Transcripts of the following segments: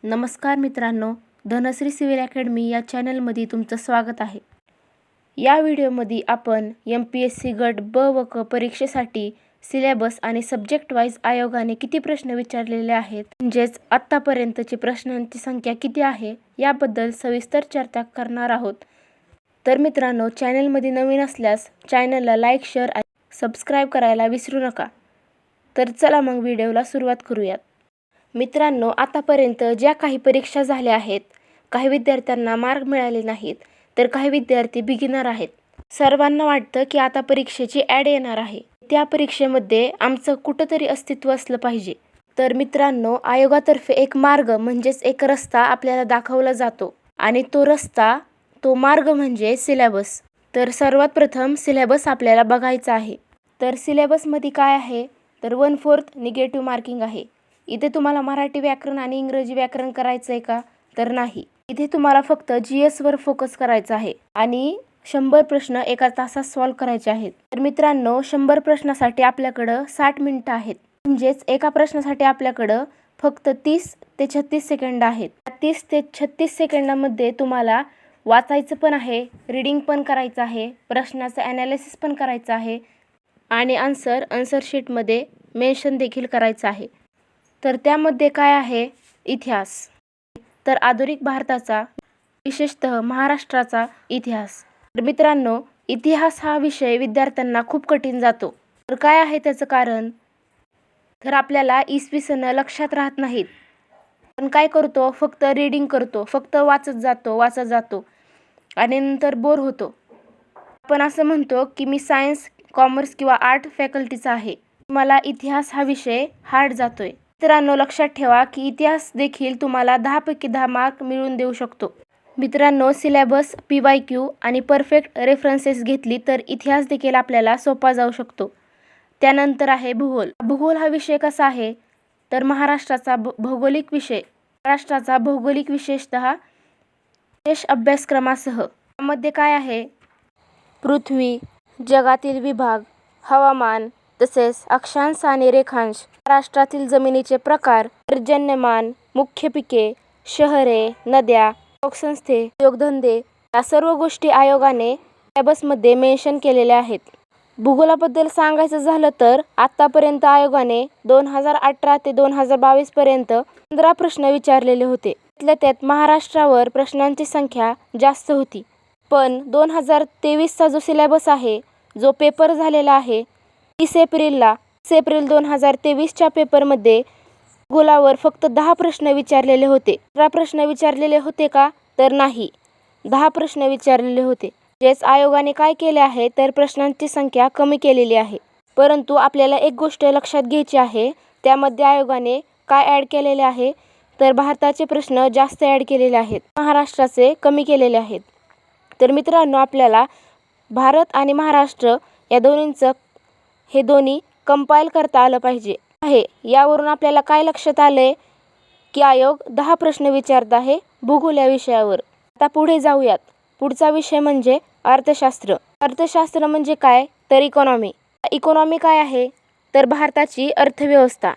नमस्कार मित्रांनो, Dhanashree civil academy या चॅनलमध्ये तुमचं स्वागत आहे. या व्हिडिओमध्ये आपण MPSC गट ब व क परीक्षेसाठी सिलेबस आणि सब्जेक्ट वाईज आयोगाने किती प्रश्न विचारलेले आहेत, म्हणजेच आत्तापर्यंतची प्रश्नांची संख्या किती आहे याबद्दल सविस्तर चर्चा करणार आहोत. तर मित्रांनो, चॅनलमध्ये नवीन असल्यास चॅनलला लाईक, शेअर आणि सबस्क्राईब करायला विसरू नका. तर चला मग व्हिडिओला सुरुवात करूयात. मित्रांनो, आतापर्यंत ज्या काही परीक्षा झाल्या आहेत, काही विद्यार्थ्यांना मार्क मिळाले नाहीत, तर काही विद्यार्थी बिगिनर आहेत. सर्वांना वाटतं की आता परीक्षेची ॲड येणार आहे, त्या परीक्षेमध्ये आमचं कुठंतरी अस्तित्व असलं पाहिजे. तर मित्रांनो, आयोगातर्फे एक मार्ग म्हणजेच एक रस्ता आपल्याला दाखवला जातो आणि तो मार्ग म्हणजे सिलेबस. तर सर्वात प्रथम सिलेबस आपल्याला बघायचा आहे. तर सिलेबसमध्ये काय आहे, तर 1/4 निगेटिव्ह मार्किंग आहे. इथे तुम्हाला मराठी व्याकरण आणि इंग्रजी व्याकरण करायचं आहे का, तर नाही. इथे तुम्हाला फक्त GS वर फोकस करायचा आहे आणि 100 प्रश्न एका तासात सॉल्व्ह करायचे आहेत. तर मित्रांनो, 100 प्रश्नासाठी आपल्याकडं 60 मिनिटं आहेत. म्हणजेच एका प्रश्नासाठी आपल्याकडं फक्त 30 ते 36 सेकंद आहेत. 30 ते 36 सेकंदामध्ये तुम्हाला वाचायचं पण आहे, रीडिंग पण करायचं आहे, प्रश्नाचं ॲनालिसिस पण करायचं आहे आणि आन्सर शीटमध्ये मेन्शन देखील करायचं आहे. तर त्यामध्ये काय आहे, इतिहास. तर आधुनिक भारताचा, विशेषतः महाराष्ट्राचा इतिहास. तर मित्रांनो, इतिहास हा विषय विद्यार्थ्यांना खूप कठीण जातो. तर काय आहे त्याचं कारण, तर आपल्याला इसवी सन लक्षात राहत नाहीत. पण काय करतो, फक्त रीडिंग करतो, फक्त वाचत जातो आणि नंतर बोर होतो. आपण असं म्हणतो की मी सायन्स, कॉमर्स किंवा आर्ट फॅकल्टीचा आहे, मला इतिहास हा विषय हार्ड जातोय. मित्रांनो, लक्षात ठेवा की इतिहास देखील तुम्हाला 10 पैकी 10 मार्क मिळवून देऊ शकतो. मित्रांनो, सिलेबस, PYQ आणि परफेक्ट रेफरन्सेस घेतली तर इतिहास देखील आपल्याला सोपा जाऊ शकतो. त्यानंतर आहे भूगोल. भूगोल हा विषय कसा आहे, तर महाराष्ट्राचा भौगोलिक विषय. महाराष्ट्राचा भौगोलिक विशेषतः विशेष अभ्यासक्रमासह. त्यामध्ये काय आहे, पृथ्वी, जगातील विभाग, हवामान, तसेच अक्षांश आणि रेखांश, महाराष्ट्रातील जमिनीचे प्रकार, पर्जन्यमान, मुख्य पिके, शहरे, नद्या, लोकसंस्थे, उद्योगधंदे या सर्व गोष्टी आयोगाने सिलेबसमध्ये मेन्शन केलेल्या आहेत. भूगोलाबद्दल सांगायचं झालं तर आत्तापर्यंत आयोगाने 2018 ते 2022 पर्यंत 15 प्रश्न विचारलेले होते. त्यात महाराष्ट्रावर प्रश्नांची संख्या जास्त होती. पण 2023चा जो सिलेबस आहे, जो पेपर झालेला आहे 30 एप्रिल 2023च्या पेपरमध्ये भूगोलावर फक्त 10 प्रश्न विचारलेले होते. 15 प्रश्न विचारलेले होते का, तर नाही, 10 प्रश्न विचारलेले होते. जेच आयोगाने काय केले आहे, तर प्रश्नांची संख्या कमी केलेली आहे. परंतु आपल्याला एक गोष्ट लक्षात घ्यायची आहे, त्यामध्ये आयोगाने काय ॲड केलेले आहे, तर भारताचे प्रश्न जास्त ॲड केलेले आहेत, महाराष्ट्राचे कमी केलेले आहेत. तर मित्रांनो, आपल्याला भारत आणि महाराष्ट्र या दोन्ही कंपाईल करता आलं पाहिजे आहे. यावरून आपल्याला काय लक्षात आलंय की आयोग 10 प्रश्न विचारत आहे भूगोल या विषयावर. आता पुढे जाऊयात. पुढचा विषय म्हणजे अर्थशास्त्र. अर्थशास्त्र म्हणजे काय, तर इकॉनॉमी काय आहे, तर भारताची अर्थव्यवस्था.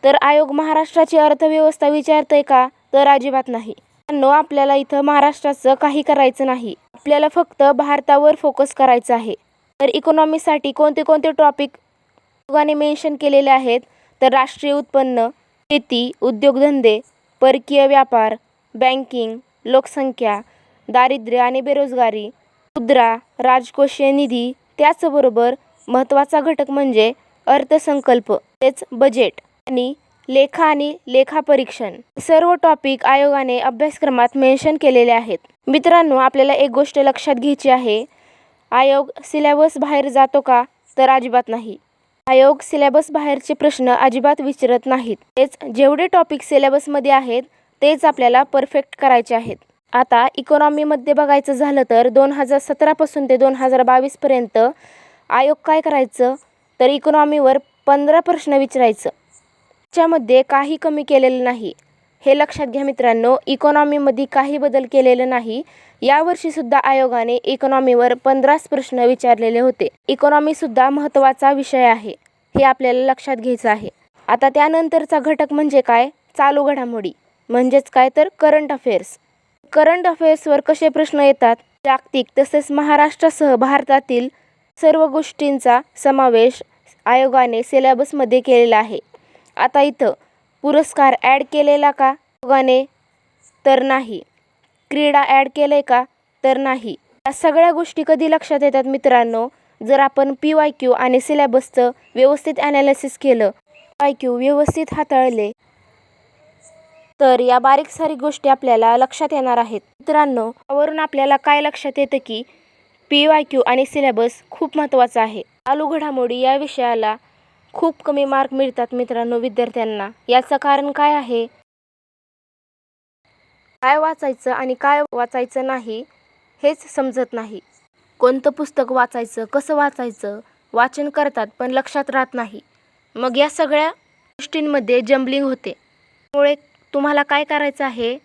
तर आयोग महाराष्ट्राची अर्थव्यवस्था विचारतंय का, तर अजिबात नाही. आपल्याला इथं महाराष्ट्राचं काही करायचं नाही, आपल्याला फक्त भारतावर फोकस करायचं आहे. तर इकॉनॉमीसाठी कोणते टॉपिक आयोगाने मेन्शन केलेले आहेत, तर राष्ट्रीय उत्पन्न, शेती, उद्योगधंदे, परकीय व्यापार, बँकिंग, लोकसंख्या, दारिद्र्य आणि बेरोजगारी, मुद्रा, राजकोषीय निधी, त्याचबरोबर महत्त्वाचा घटक म्हणजे अर्थसंकल्प, तेच बजेट आणि लेखापरीक्षण. सर्व टॉपिक आयोगाने अभ्यासक्रमात मेन्शन केलेले आहेत. मित्रांनो, आपल्याला एक गोष्ट लक्षात घ्यायची आहे, आयोग सिलेबस बाहेर जातो का, तर अजिबात नाही. आयोग सिलेबस बाहेरचे प्रश्न अजिबात विचारत नाहीत. तेच जेवढे टॉपिक सिलेबसमध्ये आहेत तेच आपल्याला परफेक्ट करायचे आहेत. आता इकॉनॉमीमध्ये बघायचं झालं तर 2017 पासून ते 2022 पर्यंत आयोग काय करायचं, तर इकॉनॉमीवर 15 प्रश्न विचारायचं. त्याच्यामध्ये काही कमी केलेलं नाही, हे लक्षात घ्या मित्रांनो. इकॉनॉमीमध्ये काही बदल केलेले नाही. यावर्षीसुद्धा आयोगाने इकॉनॉमीवर 15 प्रश्न विचारलेले होते. इकॉनॉमीसुद्धा महत्त्वाचा विषय आहे, हे आपल्याला लक्षात घ्यायचं आहे. आता त्यानंतरचा घटक म्हणजे काय, चालू घडामोडी. म्हणजेच काय तर करंट अफेअर्स. करंट अफेअर्सवर कसे प्रश्न येतात, जागतिक तसेच महाराष्ट्रासह भारतातील सर्व गोष्टींचा समावेश आयोगाने सिलेबसमध्ये केलेला आहे. आता इथं पुरस्कार ॲड केलेला का आयोगाने, तर नाही. क्रीडा ॲड केलं आहे का, तर नाही. या सगळ्या गोष्टी कधी लक्षात येतात मित्रांनो, जर आपण PYQ आणि सिलेबसचं व्यवस्थित ॲनालिसिस केलं, PYQ व्यवस्थित हाताळले, तर या बारीक सारीक गोष्टी आपल्याला लक्षात येणार आहेत. मित्रांनो, यावरून आपल्याला काय लक्षात येतं की PYQ आणि सिलेबस खूप महत्त्वाचा आहे. चालू घडामोडी या विषयाला खूप कमी मार्क मिळतात मित्रांनो विद्यार्थ्यांना. याचं कारण काय आहे? काय वाचायचं आणि काय वाचायचं नाही हेच समजत नाही. कोणतं पुस्तक वाचायचं, कसं वाचायचं, वाचन करतात पण लक्षात राहत नाही. मग या सगळ्या गोष्टींमध्ये जम्बलिंग होते. त्यामुळे तुम्हाला काय करायचं आहे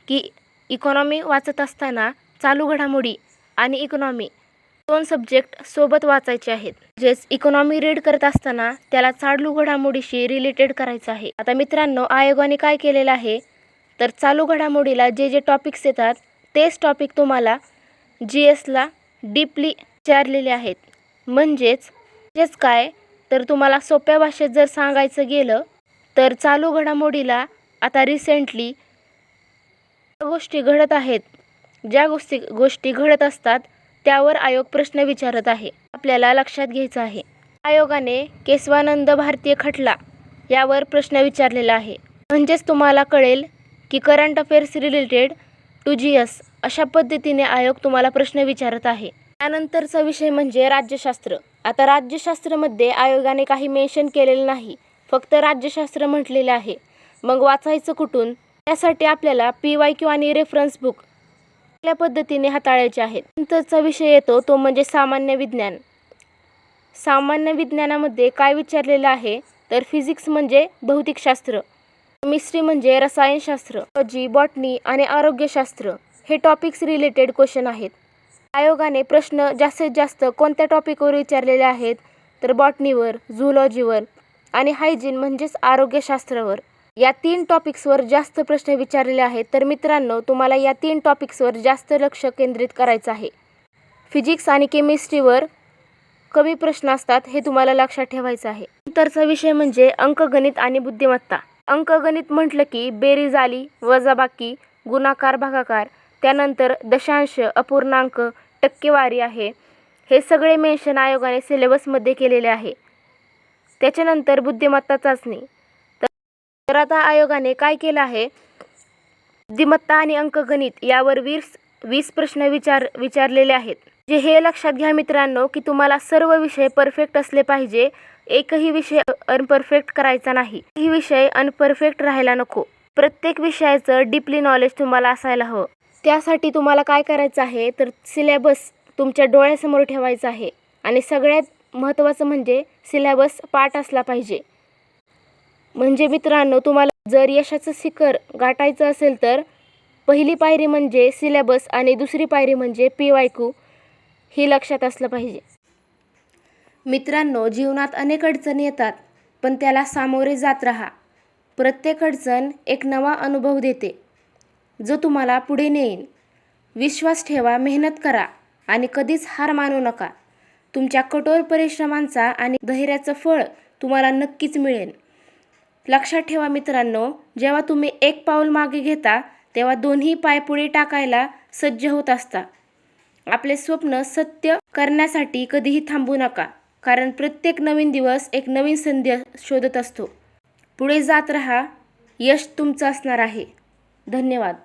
की इकॉनॉमी वाचत असताना चालू घडामोडी आणि इकॉनॉमी 2 सब्जेक्ट सोबत वाचायचे आहेत. म्हणजेच इकॉनॉमी रीड करत असताना त्याला चालू घडामोडीशी रिलेटेड करायचं आहे. आता मित्रांनो, आयोगाने काय केलेलं आहे, तर चालू घडामोडीला जे जे टॉपिक्स येतात तेच टॉपिक तुम्हाला GSला डीपली विचारलेले आहेत. म्हणजेच काय, तर तुम्हाला सोप्या भाषेत जर सांगायचं गेलं तर चालू घडामोडीला आता रिसेंटली गोष्टी घडत आहेत, ज्या गोष्टी घडत असतात त्यावर आयोग प्रश्न विचारत आहे. आपल्याला लक्षात घ्यायचं आहे. आयोगाने केशवानंद भारतीय खटला यावर प्रश्न विचारलेला आहे. म्हणजेच तुम्हाला कळेल की current affairs related to GS अशा पद्धतीने आयोग तुम्हाला प्रश्न विचारत आहे. त्यानंतरचा विषय म्हणजे राज्यशास्त्र. आता राज्यशास्त्रमध्ये आयोगाने काही मेन्शन केलेलं नाही, फक्त राज्यशास्त्र म्हटलेलं आहे. मग वाचायचं कुठून? त्यासाठी आपल्याला PYQ आणि रेफरन्स बुक या पद्धतीने हाताळायचे आहेत. नंतरचा विषय येतो तो म्हणजे सामान्य विज्ञान. सामान्य विज्ञानामध्ये काय विचारलेलं आहे, तर फिजिक्स म्हणजे भौतिकशास्त्र, केमिस्ट्री म्हणजे रसायनशास्त्र, बायोलॉजी, बॉटनी आणि आरोग्यशास्त्र हे टॉपिक्स रिलेटेड क्वेश्चन आहेत. आयोगाने प्रश्न जास्तीत जास्त कोणत्या टॉपिकवर विचारलेले आहेत, तर बॉटनीवर, झूलॉजीवर आणि हायजीन म्हणजेच आरोग्यशास्त्रावर. या 3 टॉपिक्सवर जास्त प्रश्न विचारलेले आहेत. तर मित्रांनो, तुम्हाला या 3 टॉपिक्सवर जास्त लक्ष केंद्रित करायचं आहे. फिजिक्स आणि केमिस्ट्रीवर कमी प्रश्न असतात हे तुम्हाला लक्षात ठेवायचं आहे. नंतरचा विषय म्हणजे अंकगणित आणि बुद्धिमत्ता. अंकगणित म्हटलं की बेरीज आली, वजाबाकी, गुणाकार, भागाकार, त्यानंतर दशांश, अपूर्णांक, टक्केवारी आहे. हे सगळे मेन्शन आयोगाने सिलेबसमध्ये केलेले आहे. त्याच्यानंतर बुद्धिमत्ता चाचणी. तर आता आयोगाने काय केलं आहे, बुद्धिमत्ता आणि अंकगणित यावर 20 प्रश्न विचारलेले आहेत. जे हे लक्षात घ्या मित्रांनो की तुम्हाला सर्व विषय परफेक्ट असले पाहिजे. एकही विषय अनपरफेक्ट करायचा नाही. ही विषय अनपरफेक्ट राहायला नको. प्रत्येक विषयाचं डीपली नॉलेज तुम्हाला असायला हवं. त्यासाठी तुम्हाला काय करायचं आहे, तर सिलेबस तुमच्या डोळ्यासमोर ठेवायचा आहे आणि सगळ्यात महत्त्वाचं म्हणजे सिलेबस पाठ असला पाहिजे. म्हणजे मित्रांनो, तुम्हाला जर यशाचं शिखर गाठायचं असेल तर पहिली पायरी म्हणजे सिलेबस आणि दुसरी पायरी म्हणजे PYQ ही लक्षात असलं पाहिजे. मित्रांनो, जीवनात अनेक अडचणी येतात, पण त्याला सामोरे जात राहा. प्रत्येक अडचण एक नवा अनुभव देते, जो तुम्हाला पुढे नेईल. विश्वास ठेवा, मेहनत करा आणि कधीच हार मानू नका. तुमच्या कठोर परिश्रमांचा आणि धैर्याचं फळ तुम्हाला नक्कीच मिळेल. लक्षात ठेवा मित्रांनो, जेव्हा तुम्ही एक पाऊल मागे घेता तेव्हा दोन्ही पाय पुढे टाकायला सज्ज होत असता. आपले स्वप्न सत्य करण्यासाठी कधीही थांबू नका, कारण प्रत्येक नवीन दिवस एक नवीन संधी शोधत असतो. पुढे जात राहा, यश तुमचं असणार आहे. धन्यवाद.